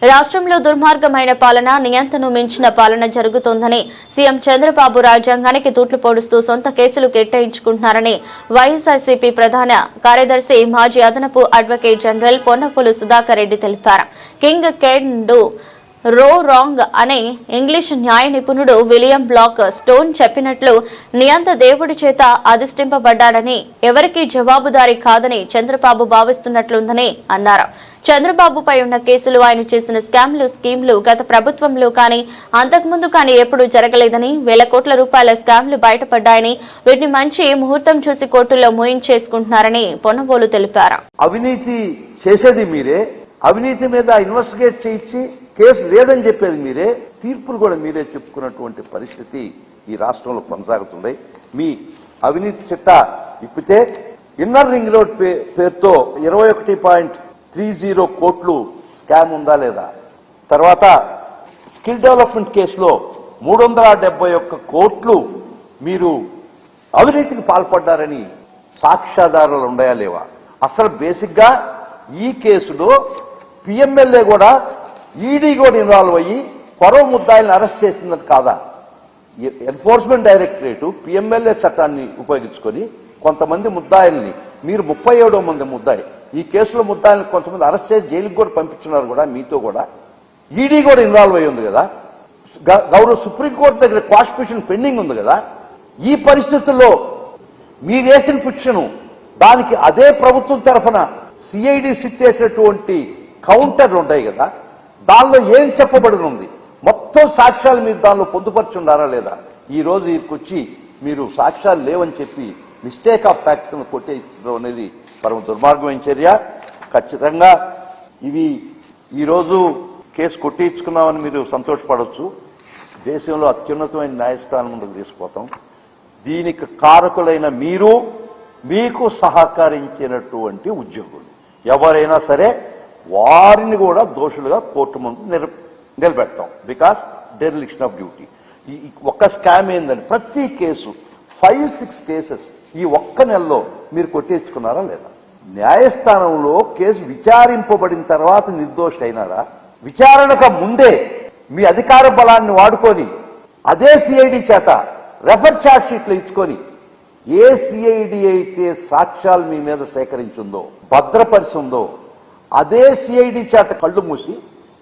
రాష్ట్రంలో దుర్మార్గమైన పాలన, నియంత్రణను మించిన పాలన జరుగుతోందని సీఎం చంద్రబాబు రాజ్యాంగానికి తూట్లు పొడుస్తూ సొంత కేసులు కేటాయించుకుంటున్నారని వైఎస్ఆర్సీపీ ప్రధాన కార్యదర్శి మాజీ అదనపు అడ్వకేట్ జనరల్ పొన్నపోలు సుధాకర్ రెడ్డి తెలిపారు. కింగ్ కెన్ డు రో రాంగ్ అనే ఇంగ్లీష్ న్యాయ నిపుణుడు విలియం బ్లాక్ స్టోన్ చెప్పినట్లు నియంత దేవుడి చేత అధిష్టింపబడ్డాడని, ఎవరికీ జవాబుదారీ కాదని చంద్రబాబు భావిస్తున్నట్లుందని అన్నారు. చంద్రబాబుపై ఉన్న కేసులు, ఆయన చేసిన స్కీమ్లు గత ప్రభుత్వంలో కానీ అంతకుముందు కానీ ఎప్పుడూ జరగలేదని, వేల కోట్ల రూపాయల స్కామ్లు బయటపడ్డాయని, వీటిని మంచి ముహూర్తం చూసి కోర్టుల్లో మూయించేసుకుంటున్నారని పొన్నపోలు తెలిపారు. అవినీతి చేసేది మీరే, అవినీతి మీద ఇన్వెస్టిగేట్ చేయించి కేసు లేదని చెప్పేది మీరే, తీర్పులు కూడా మీరే చెప్పుకున్నటువంటి పరిస్థితి ఈ రాష్ట్రంలో కొనసాగుతుంది. మీ అవినీతి చిట్టా ఇప్పితే ఇన్నర్ రింగ్ రోడ్ పేరుతో 21.30 కోట్లు స్కామ్ ఉందా లేదా, తర్వాత స్కిల్ డెవలప్మెంట్ కేసులో 371 కోట్లు మీరు అవినీతికి పాల్పడ్డారని సాక్ష్యాధారాలు ఉన్నాయా లేవా? అసలు బేసిక్ గా ఈ కేసులో పిఎంఎల్ఏ కూడా, ఈడీ కూడా ఇన్వాల్వ్ అయ్యి కొరవ ముద్దాయిల్ని అరెస్ట్ చేసినట్టు కాదా? ఎన్ఫోర్స్మెంట్ డైరెక్టరేట్ పిఎంఎల్ఏ చట్టాన్ని ఉపయోగించుకొని కొంతమంది ముద్దాయిల్ని, మీరు 37వ మంది ముద్దాయి, ఈ కేసులో ముద్దాయిల్ని కొంతమంది అరెస్ట్ చేసి జైలుకి కూడా పంపించున్నారు కూడా, మీతో కూడా ఈడీ కూడా ఇన్వాల్వ్ అయ్యి ఉంది కదా. గౌరవ సుప్రీంకోర్టు దగ్గర క్వాష్ పిటిషన్ పెండింగ్ ఉంది కదా. ఈ పరిస్థితుల్లో మీరు వేసిన పిటిషన్, దానికి అదే ప్రభుత్వం తరఫున సిఐడి సిట్ చేసినటువంటి కౌంటర్లు ఉంటాయి కదా, దానిలో ఏం చెప్పబడినుంది, మొత్తం సాక్ష్యాలు మీరు దానిలో పొందుపరుచున్నారా లేదా? ఈ రోజు ఇక్కడికొచ్చి మీరు సాక్ష్యాలు లేవని చెప్పి మిస్టేక్ ఆఫ్ ఫ్యాక్ట్ కింద కొట్టేయడం అనేది పరమ దుర్మార్గమైన చర్య. ఖచ్చితంగా ఇవి ఈరోజు కేసు కొట్టించుకున్నామని మీరు సంతోషపడవచ్చు. దేశంలో అత్యున్నతమైన న్యాయస్థానం ముందుకు తీసుకుపోతాం. దీనికి కారకులైన మీరు, మీకు సహకరించినటువంటి ఉద్యోగులు ఎవరైనా సరే వారిని కూడా దోషులుగా కోర్టు ముందు నిలబెడతాం. Because dereliction of duty. ఒక్క స్కామ్ ఏందని ప్రతి కేసు 5-6 కేసెస్ ఈ ఒక్క నెలలో మీరు కొట్టించుకున్నారా లేదా? న్యాయస్థానంలో కేసు విచారింపబడిన తర్వాత నిర్దోషి అయినారా? విచారణకు ముందే మీ అధికార బలాన్ని వాడుకొని అదే సిఐడి చేత రెఫర్ ఛార్జ్ షీట్లు ఇచ్చుకొని, ఏ సిఐడి అయితే సాక్ష్యాలు మీ మీద సేకరించిందో, భద్రపరిచిందో, అదే సిఐడి చేత కళ్ళు మూసి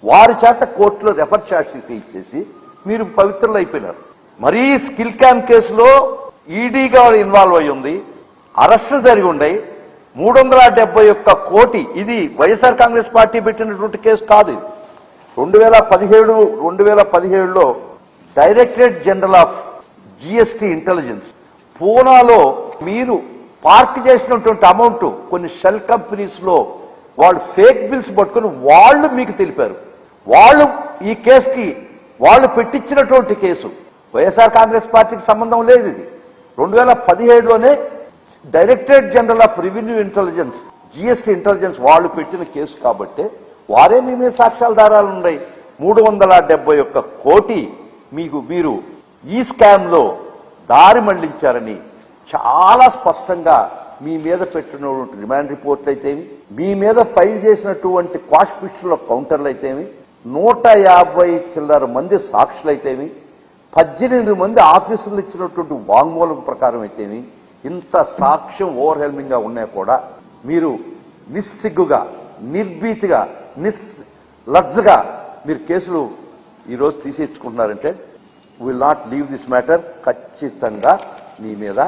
వారి చేత కోర్టులో రెఫర్ ఛార్జ్ షీట్ ఇచ్చేసి మీరు పవిత్రులు అయిపోయినారు. మరీ స్కిల్ క్యామ్ కేసులో ఈడీగా ఇన్వాల్వ్ అయి ఉంది, అరెస్టులు జరిగి ఉన్నాయి. 371 కోటి, ఇది వైఎస్ఆర్ కాంగ్రెస్ పార్టీ పెట్టినటువంటి కేసు కాదు. 2017లో directorate general of GST intelligence పూనాలో మీరు పార్క్ చేసినటువంటి అమౌంట్ కొన్ని షెల్ కంపెనీస్ లో వాళ్ళు ఫేక్ బిల్స్ పట్టుకుని వాళ్ళు మీకు తెలిపారు. వాళ్ళు ఈ కేసుకి వాళ్ళు పెట్టించినటువంటి కేసు. వైఎస్ఆర్ కాంగ్రెస్ పార్టీకి సంబంధం లేదు. ఇది 2017లోనే directorate general of revenue intelligence, GST intelligence వాళ్ళు పెట్టిన కేసు కాబట్టి వారే మీ మీద సాక్ష్యాధారాలు ఉన్నాయి. 371 కోటి మీరు ఈ స్కామ్ లో దారి మళ్లించారని చాలా స్పష్టంగా మీ మీద పెట్టినటువంటి రిమాండ్ రిపోర్ట్లు అయితేమి, మీ మీద ఫైల్ చేసినటువంటి క్వాష్ పిటిషన్ల కౌంటర్లు అయితేమి, 150 చిల్లర మంది సాక్షులైతేమి, 18 మంది ఆఫీసర్లు ఇచ్చినటువంటి వాంగ్మూలం ప్రకారం అయితేమి, ఇంత సాక్ష్యం ఓవర్హెల్మింగ్ గా ఉన్నా కూడా మీరు నిస్సిగ్గుగా, నిర్భీతిగా, లజ్జగా మీరు కేసులు ఈరోజు తీసేసుకుంటున్నారంటే will not leave this matter. ఖచ్చితంగా మీ మీద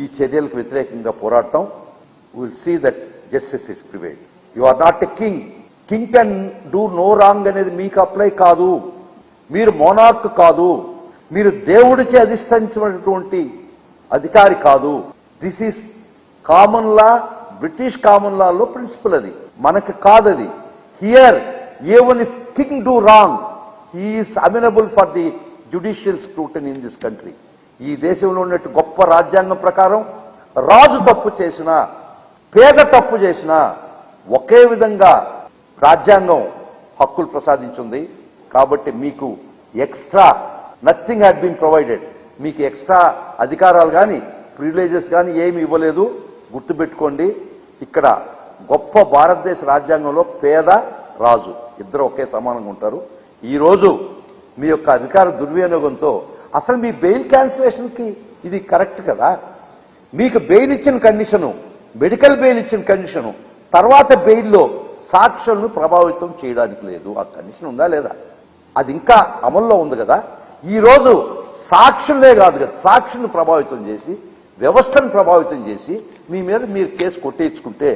ఈ చర్యలకు వ్యతిరేకంగా పోరాడతాం. Will see that justice is prevailed. You are not a king. King can do no wrong అనేది మీకు అప్లై కాదు. మీరు మోనార్క్ కాదు. మీరు దేవుడిచే అధిష్ఠించినటువంటి అధికారి కాదు. This is common law, British common లాలో ప్రిన్సిపల్. అది మనకు కాదది. Here even if king do wrong, he is amenable for the judicial scrutiny in this country. ఈ దేశంలో ఉన్నట్టు గొప్ప రాజ్యాంగం ప్రకారం రాజు తప్పు చేసినా, పేద తప్పు చేసినా ఒకే విధంగా రాజ్యాంగం హక్కులు ప్రసాదించింది. కాబట్టి మీకు extra nothing had been provided. మీకు ఎక్స్ట్రా అధికారాలు కానీ ప్రివిలేజెస్ కానీ ఏమి ఇవ్వలేదు. గుర్తుపెట్టుకోండి, ఇక్కడ గొప్ప భారతదేశ రాజ్యాంగంలో పేద రాజు ఇద్దరు ఒకే సమానంగా ఉంటారు. ఈ రోజు మీ యొక్క అధికార దుర్వినియోగంతో అసలు మీ బెయిల్ క్యాన్సిలేషన్ కి ఇది కరెక్ట్ కదా? మీకు బెయిల్ ఇచ్చిన కండిషను, మెడికల్ బెయిల్ ఇచ్చిన కండిషను, తర్వాత బెయిల్లో సాక్షులను ప్రభావితం చేయడానికి లేదు. ఆ కండిషన్ ఉందా లేదా? అది ఇంకా అమల్లో ఉంది కదా. ఈ రోజు సాక్షులే కాదు కదా, సాక్షులను ప్రభావితం చేసి, వ్యవస్థను ప్రభావితం చేసి మీ మీద మీరు కేసు కొట్టేయించుకుంటే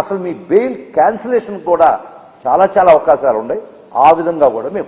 అసలు మీ బెయిల్ క్యాన్సిలేషన్ కూడా చాలా అవకాశాలు ఉన్నాయి. ఆ విధంగా కూడా మేము